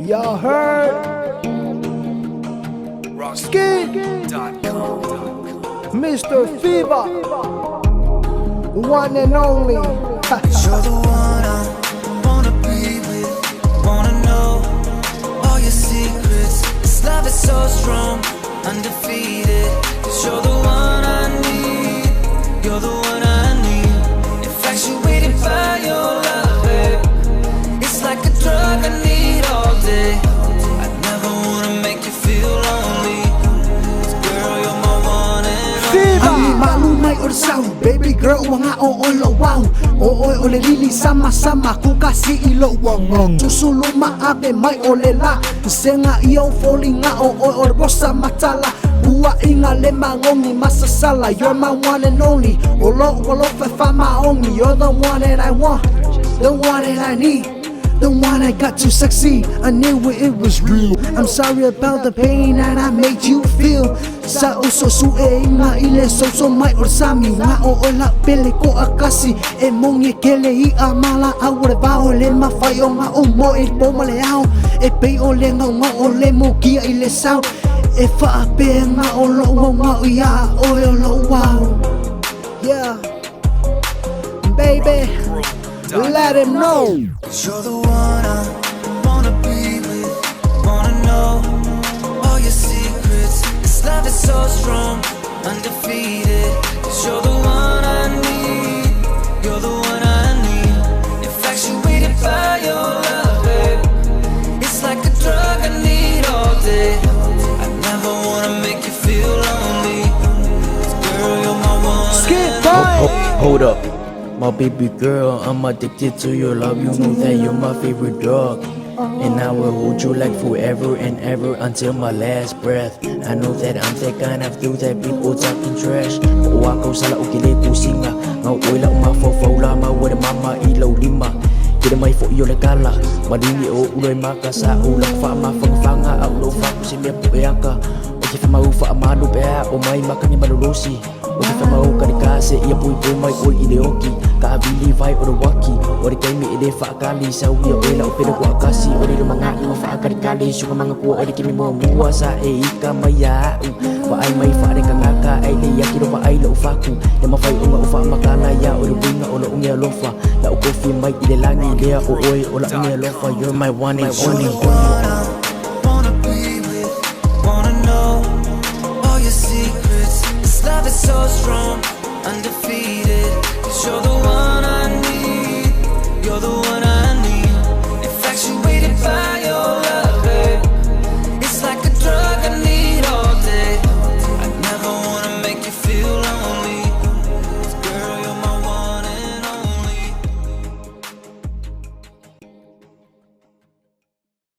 Y'all heard? MR.FIVA, one and only. You're the one I wanna be with, wanna know all your secrets. This love is so strong, undefeated. 'Cause you're the one I need, you're the one I need. Infatuated by your love, babe. It's like a drug I need all day. I never wanna make you feel lonely. 'Cause girl, you're my one and only. Malu mai or sound, baby girl wanga o olo wow. O ole lili sama-sama ku kasih ilo wangong. Susulu maabe mai ole la. Senga iyo falling nga o or bossa matala. Bua inga le mangongi masasala. You're my one and only. Olo fa my only. You're the one that I want, the one that I need, the one I got to succeed. I knew it was real. I'm sorry about the pain that I made you feel. Sa uso sue nga ile so mai or sami nga o la pele ko akasi e mongi kele I amala awre ba ole ma fai o nga o mo e po male ao e pe ole nga ole mo kia ile sao e fa pe nga o lo nga ya o lo wow. Yeah, baby, let him know. 'Cause you're the one I wanna be with, wanna know all your secrets. This love is so strong, undefeated. 'Cause you're the one I need, you're the one I need. Infatuated by your love, babe. It's like a drug I need all day. I never wanna make you feel lonely. 'Cause girl, you're my one and only. Hold up, my baby girl, I'm addicted to your love. You know that you're my favorite drug, and I will hold you like forever and ever until my last breath. I know that I'm that kind of dude that people talking trash. Kung ako sala o kili pusinga, ngau oila umafo lama wada mama ilaw lima. Kida may fo iyo nagkala, madini o uloy makasa ulang fa mafangfanga au lo fa kusimia puyaka. Oke fa maufa amano bea o may makanya malulusi. Oke fa mau kadikase iya pui mai oi ideoki. Kaabili vai o waki, ori kaimi ide fa kali sa uya oila o pera ko akasi. Ori lumanga ima fa kadikali suka mga ko ori kimi mo mua sa e ika maya. Ba ai mai fa de kangaka ai le yakiro ba ai lo faku. Ya mafai unga ufa makala ya ori bunga o lo unga lofa. La o kofi mai ide langi lea o oi o la unga lofa. You're my one and only. Wanna be with, wanna know all your secrets. This love is so strong, undefeated. 'Cause you're the one I need, you're the one